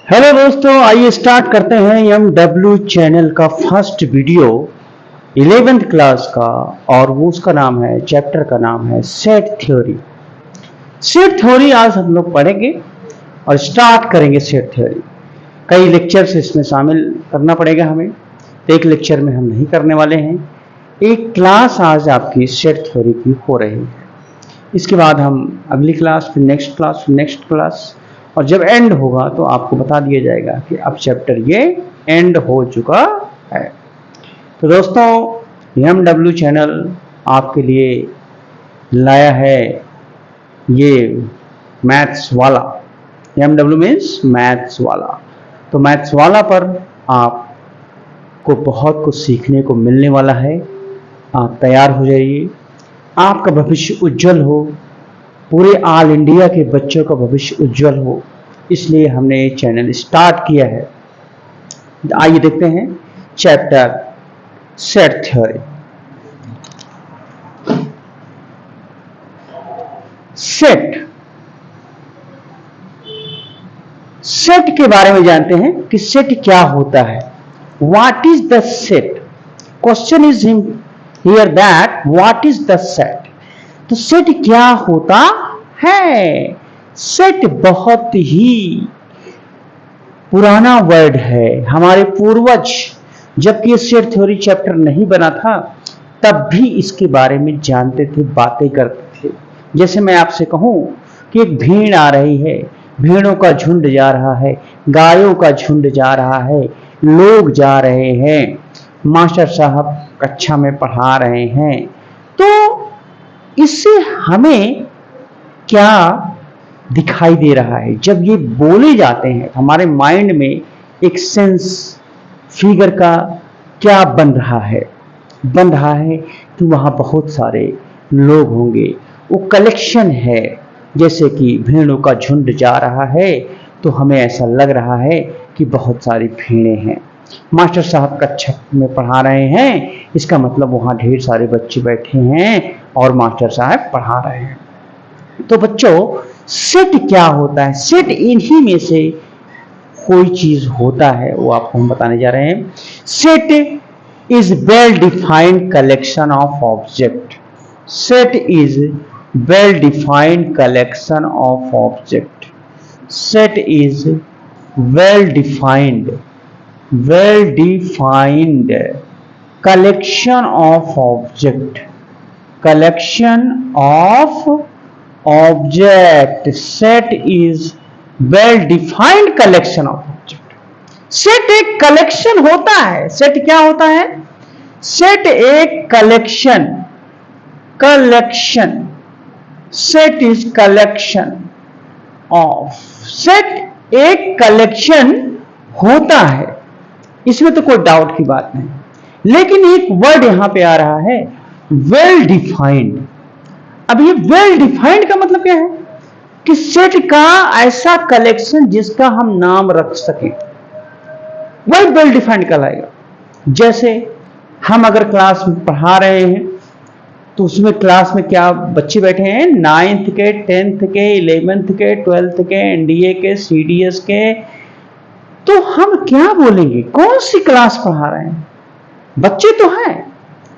Hello दोस्तों, आइए start करते हैं MW चैनल का फर्स्ट वीडियो 11th क्लास का। और वो उसका नाम है, चैप्टर का नाम है सेट थ्योरी। सेट थ्योरी आज हम लोग पढ़ेंगे और स्टार्ट करेंगे सेट थ्योरी। कई लेक्चर्स इसमें शामिल करना पड़ेगा हमें, तो एक लेक्चर में हम नहीं करने वाले हैं। एक क्लास आज आपकी सेट थ्योरी की हो रही है, इसके बाद हम अगली क्लास, फिर नेक्स्ट क्लास, फिर नेक्स्ट क्लास, और जब एंड होगा तो आपको बता दिया जाएगा कि अब चैप्टर ये एंड हो चुका है। तो दोस्तों, MW चैनल आपके लिए लाया है ये मैथ्स वाला। MW मीन्स मैथ्स वाला। तो मैथ्स वाला पर आपको बहुत कुछ सीखने को मिलने वाला है। आप तैयार हो जाइए, आपका भविष्य उज्जवल हो, पूरे ऑल इंडिया के बच्चों का भविष्य उज्जवल हो, इसलिए हमने ये चैनल स्टार्ट किया है। आइए देखते हैं चैप्टर सेट थ्योरी। सेट के बारे में जानते हैं कि सेट क्या होता है। What is the set? Question is here that what is the set. तो सेट क्या होता है? सेट बहुत ही पुराना वर्ड है। हमारे पूर्वज जबकि ये सेट थ्योरी चैप्टर नहीं बना था तब भी इसके बारे में जानते थे, बातें करते थे। जैसे मैं आपसे कहूं कि एक भीड़ आ रही है, भेड़ों का झुंड जा रहा है, गायों का झुंड जा रहा है, लोग जा रहे हैं, मास्टर साहब कक्षा में पढ़ा रहे हैं। तो इससे हमें क्या दिखाई दे रहा है? जब ये बोले जाते हैं हमारे माइंड में एक सेंस फिगर का क्या बन रहा है? बन रहा है कि वहां बहुत सारे लोग होंगे, वो कलेक्शन है। जैसे कि भेड़ों का झुंड जा रहा है तो हमें ऐसा लग रहा है कि बहुत सारी भेड़ें हैं। मास्टर साहब कक्षा में पढ़ा रहे हैं, इसका मतलब वहां ढेर सारे बच्चे बैठे हैं और मास्टर साहब पढ़ा रहे हैं। तो बच्चों, सेट क्या होता है? सेट इन्हीं में से कोई चीज होता है, वो आपको हम बताने जा रहे हैं। Set is well defined collection of object. Set is well defined collection of object. Set is well defined collection of object. Set is well defined collection of object. Set एक कलेक्शन होता है। सेट क्या होता है? Set एक collection set is collection of. Set एक collection होता है, इसमें तो कोई डाउट की बात नहीं। लेकिन एक वर्ड यहां पे आ रहा है, वेल डिफाइंड। अब ये वेल डिफाइंड का मतलब क्या है? कि सेट का ऐसा कलेक्शन जिसका हम नाम रख सकें, वही वेल डिफाइंड कहलाएगा। जैसे हम अगर क्लास में पढ़ा रहे हैं तो उसमें क्लास में क्या बच्चे बैठे हैं? 9th के, 10th के, 11th के, 12th के, NDA के, CDS के। तो हम क्या बोलेंगे? कौन सी क्लास पढ़ा रहे हैं? बच्चे तो हैं,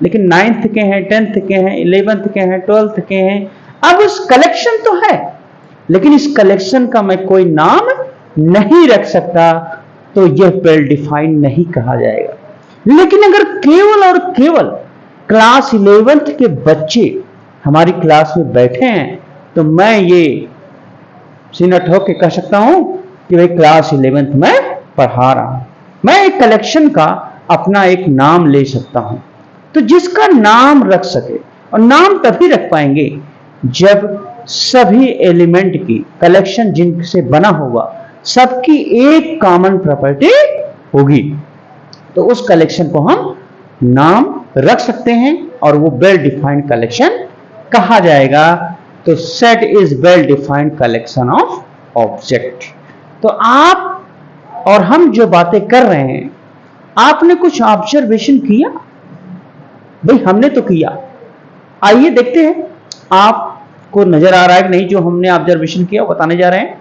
लेकिन 9th के हैं, 10th के हैं, 11th के हैं, 12th के हैं। अब उस कलेक्शन तो है, लेकिन इस कलेक्शन का मैं कोई नाम नहीं रख सकता, तो यह वेल डिफाइंड नहीं कहा जाएगा। लेकिन अगर केवल और केवल क्लास 11th के बच्चे हमारी क्लास में बैठे हैं तो मैं ये सीना ठोक के कह सकता हूं कि भाई क्लास 11th में पढ़ा रहा हूं। मैं एक कलेक्शन का अपना एक नाम ले सकता हूं। तो जिसका नाम रख सके, और नाम तभी रख पाएंगे जब सभी एलिमेंट की कलेक्शन जिनसे बना होगा, सबकी एक कॉमन प्रॉपर्टी होगी, तो उस कलेक्शन को हम नाम रख सकते हैं और वो वेल डिफाइंड कलेक्शन कहा जाएगा। तो set is well defined collection of object. तो आप और हम जो बातें कर रहे हैं, आपने कुछ ऑब्जर्वेशन किया? भाई हमने तो किया। आइए देखते हैं आपको नजर आ रहा है कि नहीं जो हमने ऑब्जर्वेशन किया वो बताने जा रहे हैं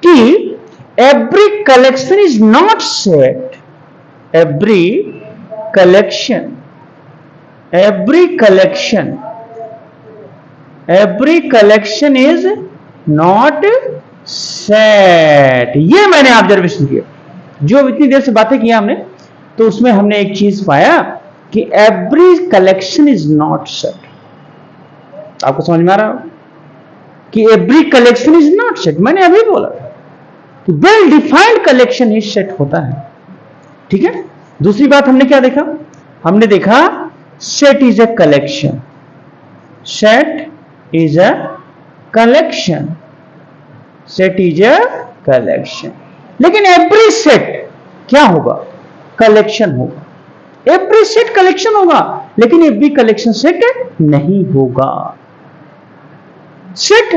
कि every collection is not set. every collection is not set. ये मैंने ऑब्जर्वेशन किया, जो इतनी देर से बातें किया हमने, तो उसमें हमने एक चीज पाया कि every collection is not set. आपको समझ में आ रहा कि every collection is not set? मैंने अभी बोला कि वेल डिफाइंड कलेक्शन ही सेट होता है। ठीक है। दूसरी बात हमने क्या देखा? हमने देखा set is a collection, set is a collection, set is a collection. लेकिन एवरी सेट क्या होगा? कलेक्शन होगा। एवरी सेट कलेक्शन होगा, लेकिन एवरी कलेक्शन सेट नहीं होगा। सेट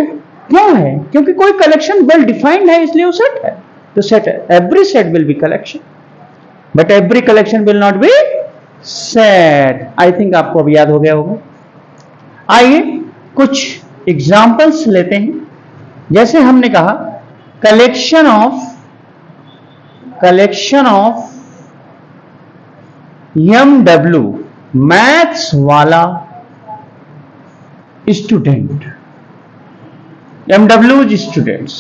क्यों है? क्योंकि कोई कलेक्शन वेल डिफाइंड है, इसलिए वो सेट है। तो सेट है, every set will be collection, but every collection will not be set. I think आपको अब याद हो गया होगा। आइए कुछ एग्जाम्पल्स लेते हैं। जैसे हमने कहा कलेक्शन ऑफ MW, मैथ्स वाला स्टूडेंट, MW स्टूडेंट्स,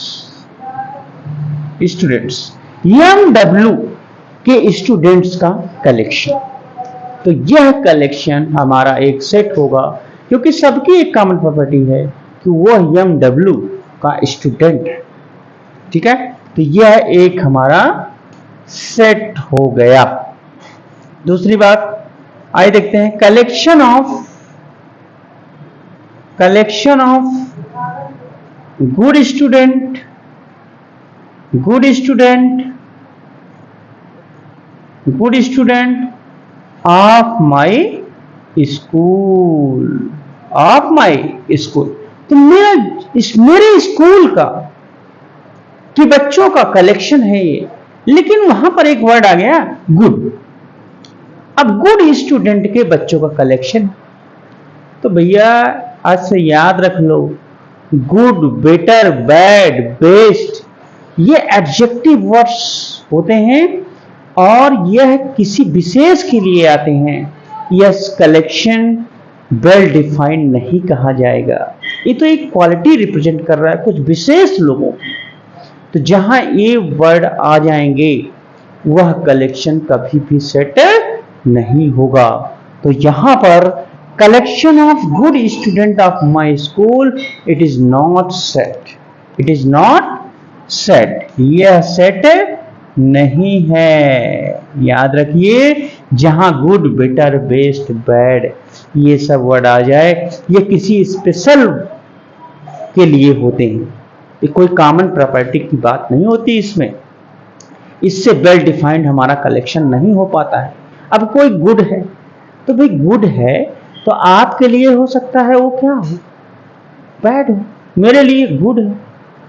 MW के स्टूडेंट्स का कलेक्शन। तो यह कलेक्शन हमारा एक सेट होगा, क्योंकि सबकी एक कॉमन प्रॉपर्टी है कि वह MW का स्टूडेंट है। ठीक है। तो यह एक हमारा सेट हो गया। दूसरी बात आइए देखते हैं, collection of good student of my school, तो मेरे स्कूल का कि बच्चों का कलेक्शन है ये। लेकिन वहां पर एक वर्ड आ गया गुड। अब गुड स्टूडेंट के बच्चों का कलेक्शन, तो भैया आज से याद रख लो, गुड, बेटर, बैड, बेस्ट, ये एडजेक्टिव वर्ड्स होते हैं और यह किसी विशेष के लिए आते हैं। यह कलेक्शन वेल डिफाइंड नहीं कहा जाएगा। ये तो एक क्वालिटी रिप्रेजेंट कर रहा है कुछ विशेष लोगों की। तो जहां ये वर्ड आ जाएंगे वह कलेक्शन कभी भी सेट नहीं होगा। तो यहां पर collection of good student of my school, it is not set, यह सेट नहीं है। याद रखिए, जहां गुड, बेटर, बेस्ट, बैड ये सब वर्ड आ जाए, ये किसी स्पेशल के लिए होते हैं। ये कोई कॉमन प्रॉपर्टी की बात नहीं होती इसमें। इससे वेल डिफाइंड हमारा कलेक्शन नहीं हो पाता है। अब कोई गुड है, तो भाई गुड है तो आपके लिए हो सकता है वो क्या हो? बैड हो। मेरे लिए गुड है,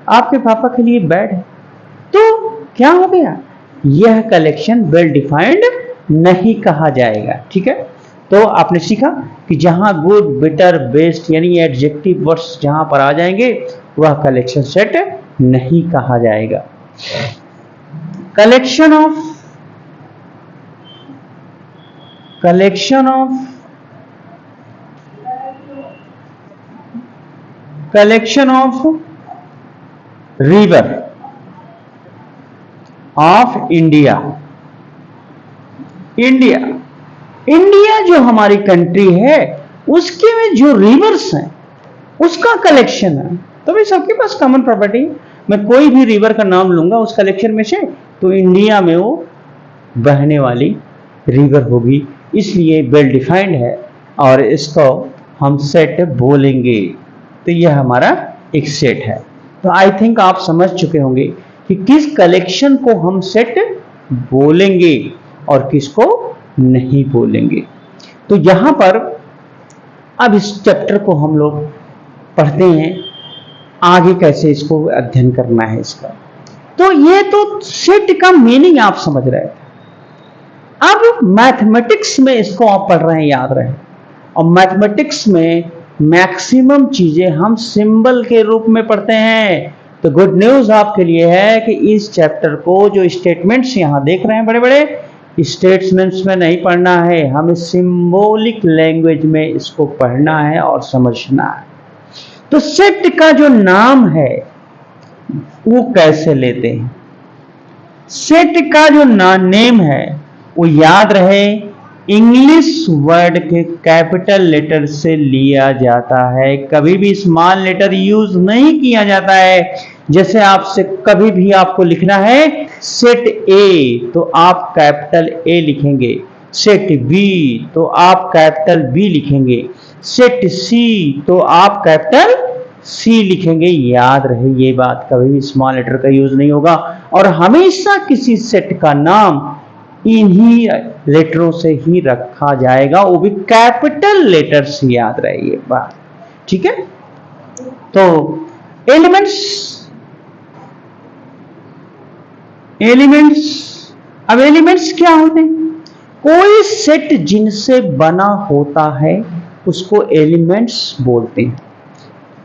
आपके पापा के लिए बैड है। तो क्या हो गया? यह कलेक्शन वेल डिफाइंड नहीं कहा जाएगा। ठीक है। तो आपने सीखा कि जहां गुड, बेटर, बेस्ट यानी एडजेक्टिव वर्ड्स जहां पर आ जाएंगे वह कलेक्शन सेट नहीं कहा जाएगा। Collection of river of India जो हमारी कंट्री है उसके में जो रिवर्स हैं उसका कलेक्शन है। तो भाई सबके पास कॉमन प्रॉपर्टी है। मैं कोई भी रिवर का नाम लूंगा उस कलेक्शन में से, तो इंडिया में वो बहने वाली रिवर होगी, इसलिए वेल डिफाइंड है और इसको हम सेट बोलेंगे। तो यह हमारा एक सेट है। तो आई थिंक आप समझ चुके होंगे कि किस कलेक्शन को हम सेट बोलेंगे और किसको नहीं बोलेंगे। तो यहां पर अब इस चैप्टर को हम लोग पढ़ते हैं, आगे कैसे इसको अध्ययन करना है इसका। तो ये तो सेट का मीनिंग आप समझ रहे थे। अब मैथमेटिक्स में इसको आप पढ़ रहे हैं, याद रहे। और मैथमेटिक्स में मैक्सिमम चीजें हम सिंबल के रूप में पढ़ते हैं, तो गुड न्यूज आपके लिए है कि इस चैप्टर को जो स्टेटमेंट्स यहां देख रहे हैं बड़े बड़े स्टेटमेंट्स में नहीं पढ़ना है, हमें सिंबॉलिक लैंग्वेज में इसको पढ़ना है और समझना है। तो सेट का जो नाम है वो कैसे लेते हैं? सेट का जो नेम है वो याद रहे इंग्लिश वर्ड के कैपिटल लेटर से लिया जाता है, कभी भी स्मॉल लेटर यूज नहीं किया जाता है। जैसे आपसे कभी भी आपको लिखना है सेट ए तो आप कैपिटल ए लिखेंगे, सेट बी तो आप कैपिटल बी लिखेंगे, सेट सी तो आप कैपिटल सी लिखेंगे। याद रहे ये बात, कभी भी स्मॉल लेटर का यूज नहीं होगा और हमेशा किसी सेट का नाम इन्हीं लेटरों से ही रखा जाएगा, वो भी कैपिटल लेटर से। याद रहे ये बात, ठीक है। तो एलिमेंट्स अब एलिमेंट्स क्या होते हैं? कोई सेट जिनसे बना होता है उसको एलिमेंट्स बोलते हैं।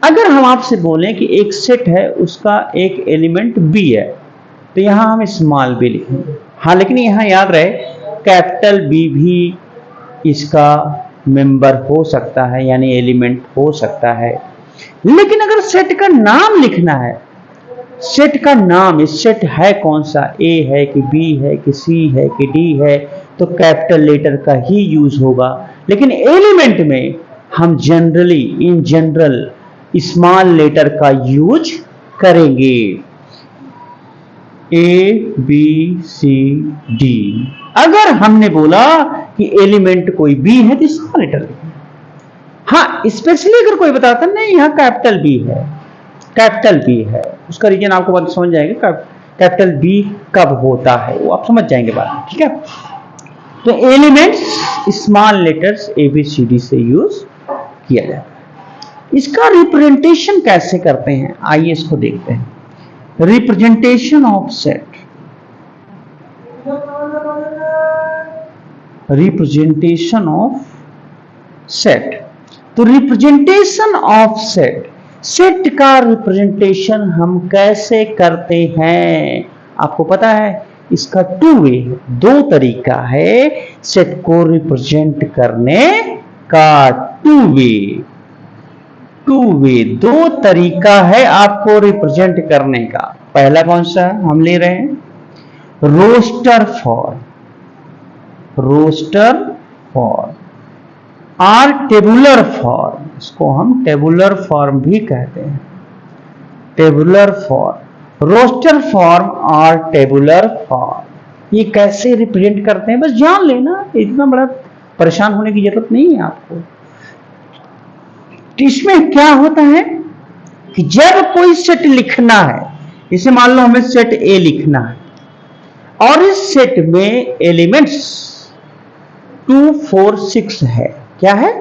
अगर हम आपसे बोलें कि एक सेट है उसका एक एलिमेंट बी है तो यहां हम स्मॉल बी लिखेंगे। हाँ, लेकिन यहां याद रहे कैपिटल बी भी इसका मेंबर हो सकता है, यानी एलिमेंट हो सकता है। लेकिन अगर सेट का नाम लिखना है, सेट का नाम, इस सेट है कौन सा, ए है कि बी है कि सी है कि डी है, तो कैपिटल लेटर का ही यूज होगा। लेकिन एलिमेंट में हम generally in general small letter का यूज करेंगे, ए बी सी डी। अगर हमने बोला कि एलिमेंट कोई बी है तो स्मॉल लेटर लिखेंगे। हाँ, स्पेशली अगर कोई बताता नहीं यहां कैपिटल बी है, कैपिटल बी है, उसका रीजन आपको बात समझ जाएंगे, कैपिटल बी कब होता है वो आप समझ जाएंगे बात, ठीक है। तो elements small letters A B C D से यूज किया जाता है। इसका रिप्रेजेंटेशन कैसे करते हैं, आइए इसको देखते हैं। Representation of set, representation of set. तो रिप्रेजेंटेशन ऑफ सेट, सेट का रिप्रेजेंटेशन हम कैसे करते हैं आपको पता है? इसका टू वे, दो तरीका है सेट को रिप्रेजेंट करने का। टू वे दो तरीका है आपको रिप्रेजेंट करने का। पहला कौन सा हम ले रहे हैं? रोस्टर फॉर्म, रोस्टर फॉर्म और टेबुलर फॉर्म, इसको हम टेबुलर फॉर्म भी कहते हैं। टेबुलर फॉर्म, रोस्टर फॉर्म और टेबुलर फॉर्म, ये कैसे रिप्रेजेंट करते हैं बस जान लेना, इतना बड़ा परेशान होने की जरूरत नहीं है आपको। इसमें क्या होता है कि जब कोई सेट लिखना है, जैसे मान लो हमें सेट ए लिखना है और इस सेट में एलिमेंट्स 2 4 6 है। क्या है?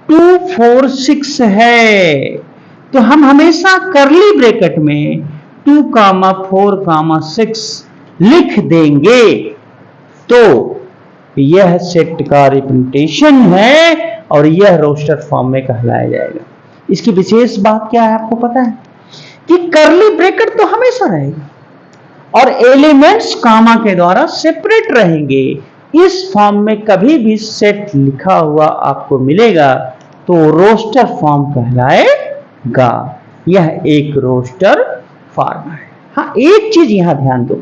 2 4 6 है। तो हम हमेशा करली ब्रैकेट में 2, 4, 6 लिख देंगे तो यह सेट का रिप्रेजेंटेशन है और यह रोस्टर फॉर्म में कहलाया जाएगा। इसकी विशेष बात क्या है आपको पता है कि करली ब्रैकेट तो हमेशा रहेगा और एलिमेंट्स कामा के द्वारा सेपरेट रहेंगे। इस फॉर्म में कभी भी सेट लिखा हुआ आपको मिलेगा तो रोस्टर फॉर्म कहलाएगा। यह एक रोस्टर फॉर्म है। हाँ, एक चीज यहां ध्यान दो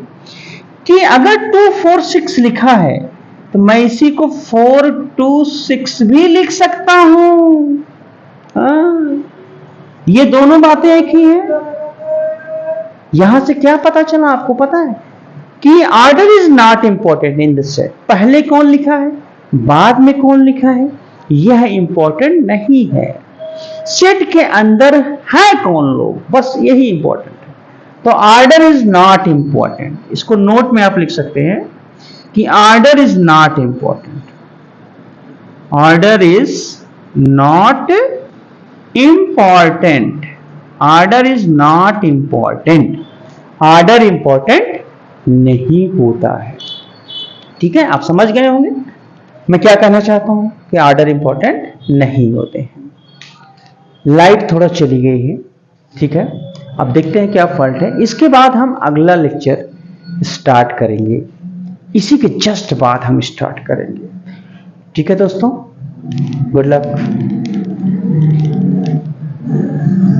कि अगर 2 4 6 लिखा है तो मैं इसी को 4 2 6 भी लिख सकता हूं। ये दोनों बातें एक ही है। यहां से क्या पता चला आपको पता है कि order is not important in the set. पहले कौन लिखा है, बाद में कौन लिखा है, यह इंपॉर्टेंट नहीं है। सेट के अंदर है कौन लोग, बस यही इंपॉर्टेंट है। तो ऑर्डर इज नॉट इंपॉर्टेंट, इसको नोट में आप लिख सकते हैं कि order is not important, order is not important, order is not important, order important नहीं होता है। ठीक है, आप समझ गए होंगे मैं क्या कहना चाहता हूं कि ऑर्डर इंपॉर्टेंट नहीं होते हैं। लाइट थोड़ा चली गई है, ठीक है। अब देखते हैं क्या फॉल्ट है। इसके बाद हम अगला लेक्चर स्टार्ट करेंगे, इसी के जस्ट बाद हम स्टार्ट करेंगे। ठीक है दोस्तों, गुड लक।